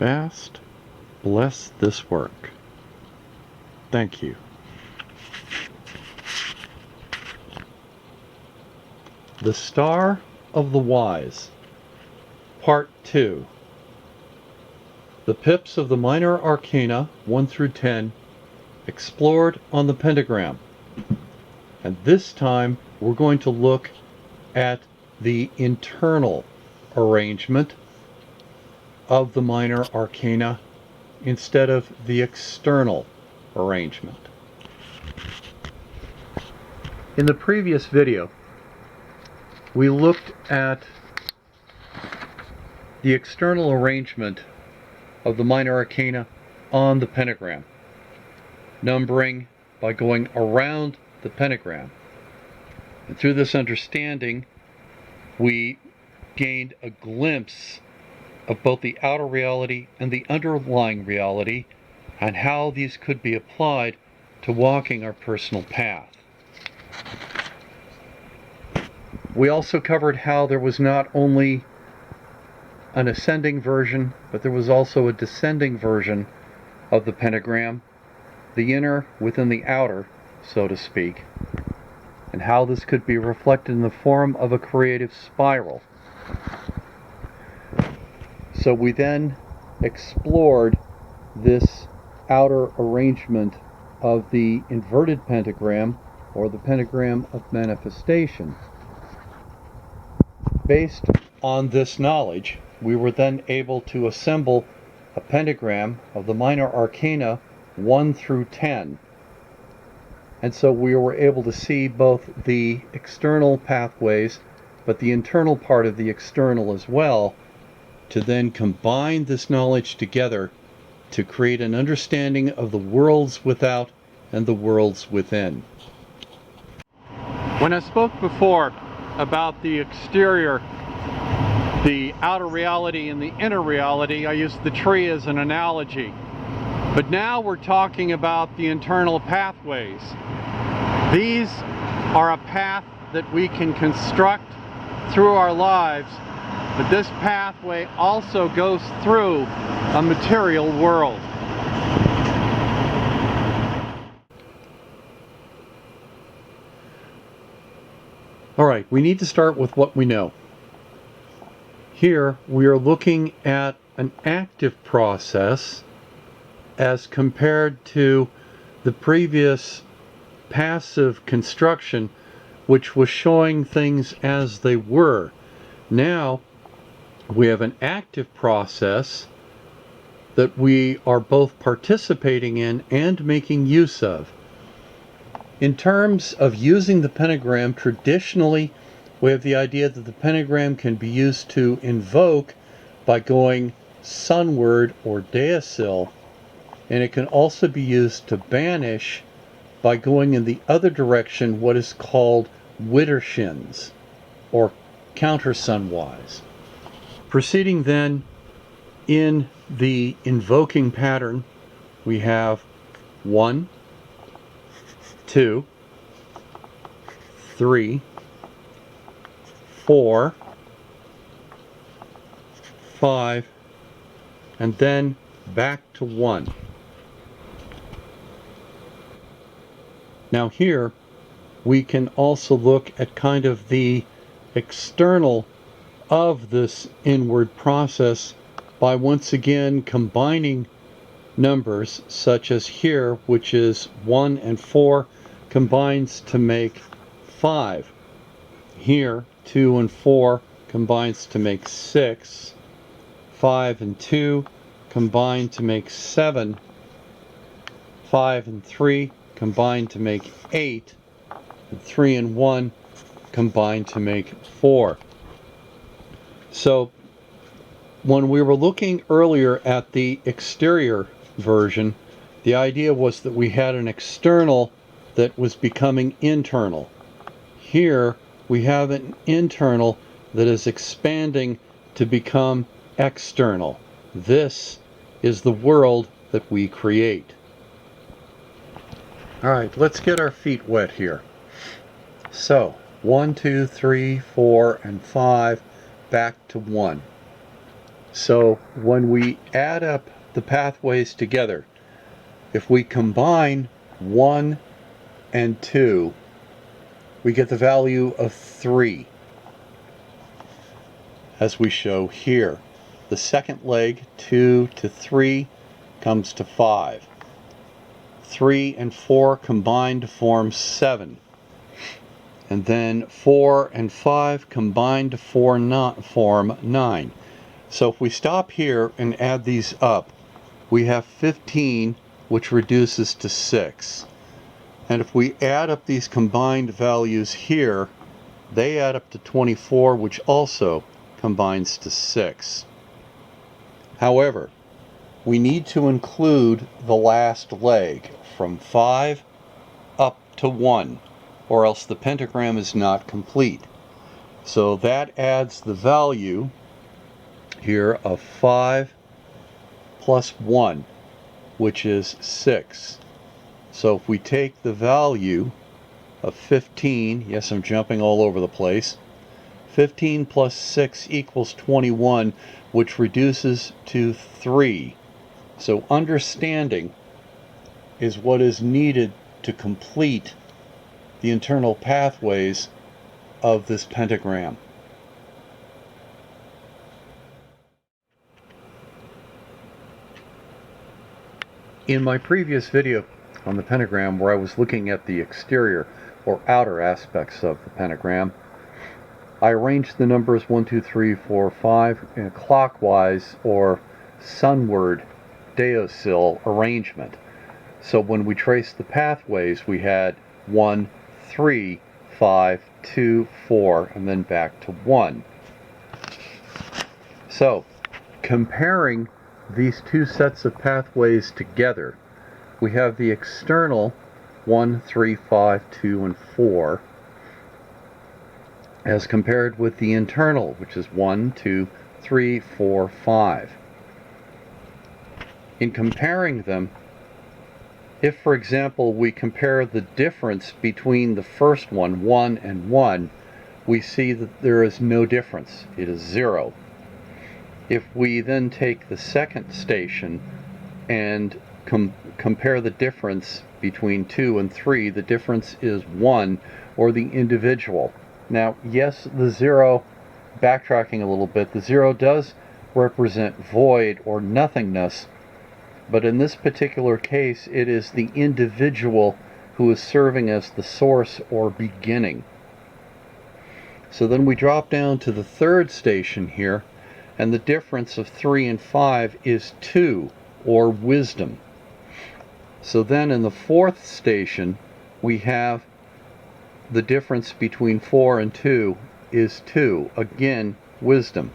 Vast, bless this work. Thank you. The Star of the Wise, Part 2. The pips of the Minor Arcana 1 through 10 explored on the Pentagram. And this time we're going to look at the internal arrangement of the Minor Arcana instead of the external arrangement. In the previous video, we looked at the external arrangement of the Minor Arcana on the Pentagram, numbering by going around the Pentagram. And through this understanding, we gained a glimpse of both the outer reality and the underlying reality and how these could be applied to walking our personal path. We also covered how there was not only an ascending version, but there was also a descending version of the pentagram, the inner within the outer, so to speak, and how this could be reflected in the form of a creative spiral. So we then explored this outer arrangement of the inverted pentagram, or the pentagram of manifestation. Based on this knowledge, we were then able to assemble a pentagram of the Minor Arcana 1 through 10. And so we were able to see both the external pathways, but the internal part of the external as well, to then combine this knowledge together to create an understanding of the worlds without and the worlds within. When I spoke before about the exterior, the outer reality and the inner reality, I used the tree as an analogy. But now we're talking about the internal pathways. These are a path that we can construct through our lives, but this pathway also goes through a material world. All right, we need to start with what we know. Here we are looking at an active process as compared to the previous passive construction, which was showing things as they were. Now we have an active process that we are both participating in and making use of. In terms of using the pentagram, traditionally we have the idea that the pentagram can be used to invoke by going sunward or deicil, and it can also be used to banish by going in the other direction, what is called widdershins, or counter-sunwise. Proceeding then in the invoking pattern, we have 1, 2, 3, 4, 5, and then back to 1. Now here we can also look at kind of the external of this inward process by once again combining numbers, such as here, which is 1 and 4 combines to make 5. Here 2 and 4 combines to make 6. 5 and 2 combine to make 7. 5 and 3 combine to make 8. And 3 and 1 combine to make 4. So when we were looking earlier at the exterior version, the idea was that we had an external that was becoming internal. Here we have an internal that is expanding to become external. This is the world that we create. All right, let's get our feet wet here. So 1, 2, 3, 4, and 5, back to 1. So when we add up the pathways together, if we combine 1 and 2, we get the value of 3, as we show here. The second leg, 2 to 3, comes to 5. 3 and 4 combine to form 7. And then 4 and 5 combine to form 9. So if we stop here and add these up, we have 15, which reduces to 6. And if we add up these combined values here, they add up to 24, which also combines to 6. However, we need to include the last leg from 5 up to 1, or else the pentagram is not complete. So that adds the value here of 5 plus 1, which is 6. So if we take the value of 15, yes, I'm jumping all over the place, 15 plus 6 equals 21, which reduces to 3. So understanding is what is needed to complete the internal pathways of this pentagram. In my previous video on the pentagram, where I was looking at the exterior or outer aspects of the pentagram, I arranged the numbers 1, 2, 3, 4, 5 in a clockwise or sunward deosil arrangement. So when we traced the pathways, we had 1, 3, 5, 2, 4, and then back to 1. So comparing these two sets of pathways together, we have the external 1, 3, 5, 2, and 4, as compared with the internal, which is 1, 2, 3, 4, 5. In comparing them, if, for example, we compare the difference between the first one, 1 and 1, we see that there is no difference. It is 0. If we then take the second station and compare the difference between 2 and 3, the difference is 1, or the individual. Now, yes, the 0, backtracking a little bit, the 0 does represent void or nothingness, but in this particular case, it is the individual who is serving as the source or beginning. So then we drop down to the third station here, and the difference of 3 and 5 is 2, or wisdom. So then in the fourth station, we have the difference between 4 and 2 is 2, again, wisdom.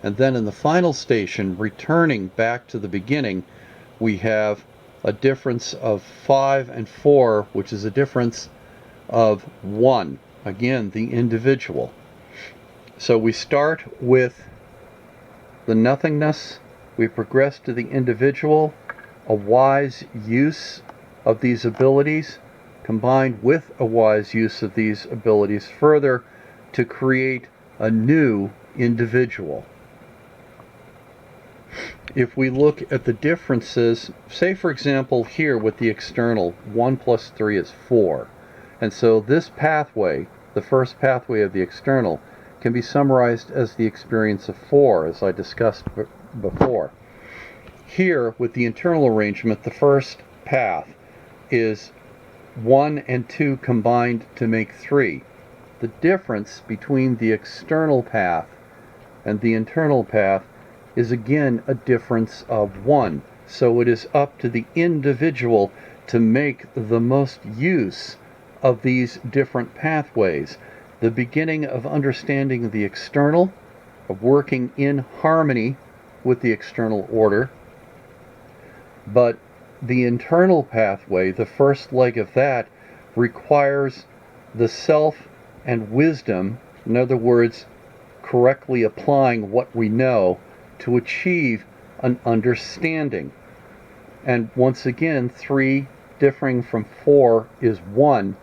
And then in the final station, returning back to the beginning, we have a difference of 5 and 4, which is a difference of 1, again, the individual. So we start with the nothingness, we progress to the individual, a wise use of these abilities, combined with a wise use of these abilities further to create a new individual. If we look at the differences, say for example here with the external, 1 plus 3 is 4. And so this pathway, the first pathway of the external, can be summarized as the experience of 4, as I discussed before. Here, with the internal arrangement, the first path is 1 and 2 combined to make 3. The difference between the external path and the internal path is again a difference of 1. So it is up to the individual to make the most use of these different pathways. The beginning of understanding the external, of working in harmony with the external order, but the internal pathway, the first leg of that, requires the self and wisdom, in other words, correctly applying what we know to achieve an understanding. And once again, 3 differing from 4 is 1,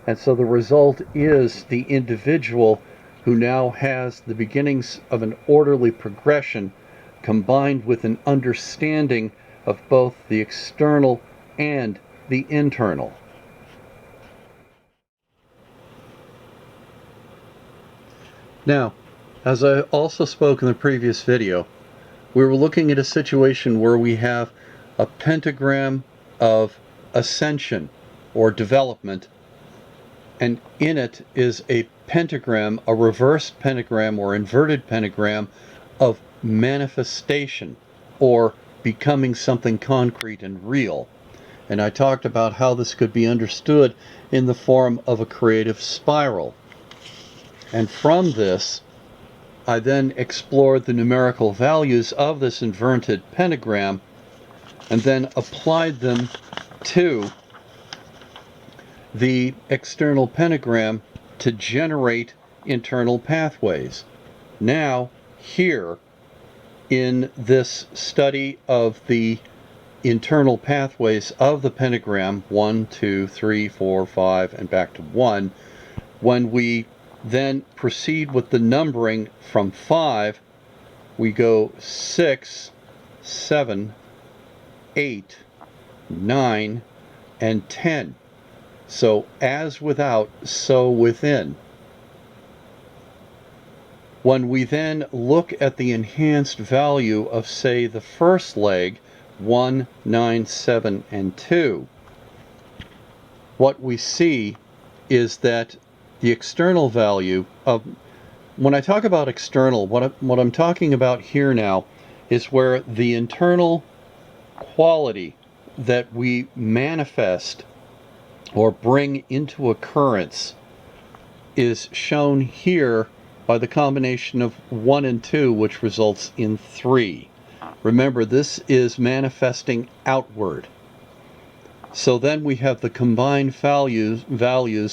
and so the result is the individual who now has the beginnings of an orderly progression combined with an understanding of both the external and the internal. Now, as I also spoke in the previous video, we were looking at a situation where we have a pentagram of ascension or development, and in it is a pentagram, a reversed pentagram or inverted pentagram of manifestation or becoming something concrete and real. And I talked about how this could be understood in the form of a creative spiral. And from this, I then explored the numerical values of this inverted pentagram and then applied them to the external pentagram to generate internal pathways. Now, here in this study of the internal pathways of the pentagram, 1, 2, 3, 4, 5, and back to 1, when we then proceed with the numbering from 5, we go 6, 7, 8, 9, and 10. So as without, so within. When we then look at the enhanced value of, say, the first leg, 1, 9, 7, and 2, what we see is that the external value of, when I talk about external, what I'm talking about here now is where the internal quality that we manifest or bring into occurrence is shown here by the combination of 1 and 2, which results in 3. Remember, this is manifesting outward. So then we have the combined values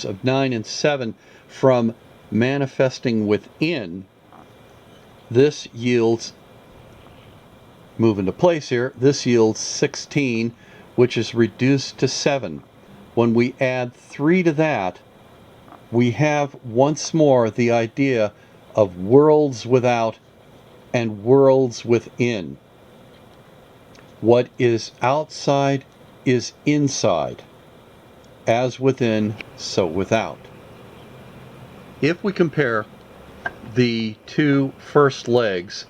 of 9 and 7 from manifesting within. This yields, move into place here, this yields 16, which is reduced to 7. When we add 3 to that, we have once more the idea of worlds without and worlds within. What is outside is inside. As within, so without. If we compare the two first legs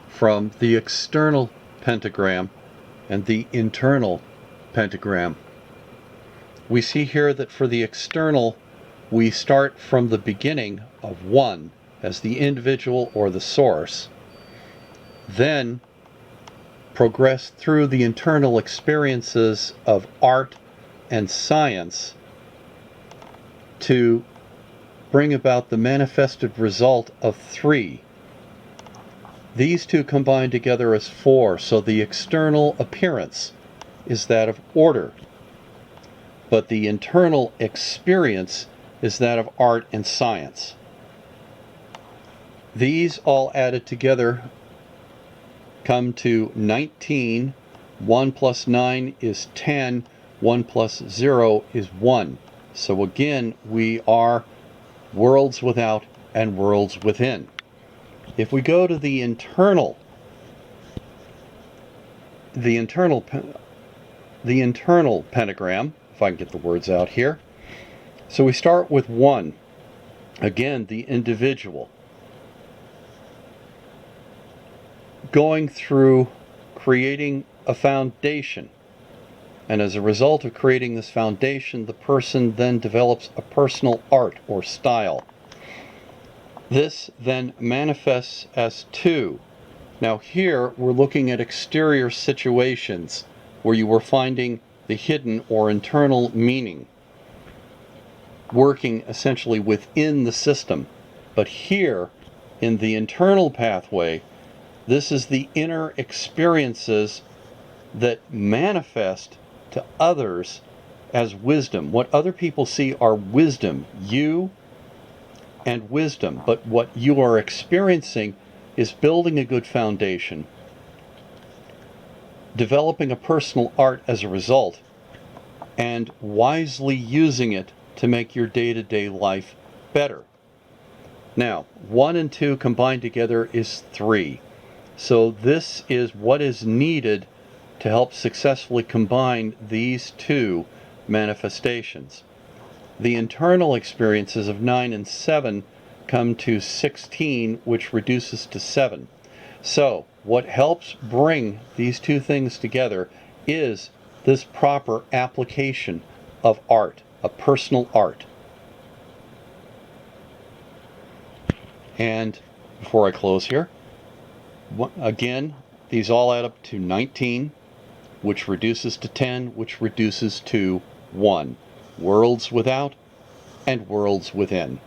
from the external pentagram and the internal pentagram, we see here that for the external, we start from the beginning of 1 as the individual or the source, then progress through the internal experiences of art and science to bring about the manifested result of 3. These two combine together as 4, so the external appearance is that of order, but the internal experience is that of art and science. These all added together come to 19. 1 plus 9 is 10. 1 plus 0 is 1. So again, we are worlds without and worlds within. If we go to the internal pentagram, if I can get the words out here. So we start with 1. Again, the individual. Going through creating a foundation. And as a result of creating this foundation, the person then develops a personal art or style. This then manifests as 2. Now here we're looking at exterior situations where you were finding the hidden or internal meaning, working essentially within the system. But here, in the internal pathway, this is the inner experiences that manifest to others as wisdom. What other people see are wisdom, you and wisdom. But what you are experiencing is building a good foundation, developing a personal art as a result, and wisely using it to make your day-to-day life better. Now, 1 and 2 combined together is 3. So this is what is needed to help successfully combine these two manifestations. The internal experiences of 9 and 7 come to 16, which reduces to 7. So what helps bring these two things together is this proper application of art, a personal art. And before I close here, again, these all add up to 19, which reduces to 10, which reduces to 1. Worlds without and worlds within.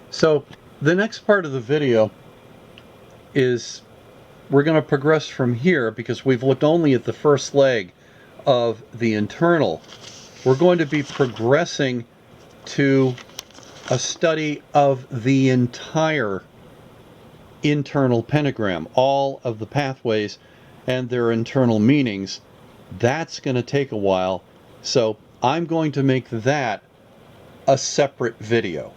So the next part of the video is we're going to progress from here because we've looked only at the first leg of the internal. We're going to be progressing to a study of the entire internal pentagram, all of the pathways and their internal meanings. That's going to take a while, so I'm going to make that a separate video.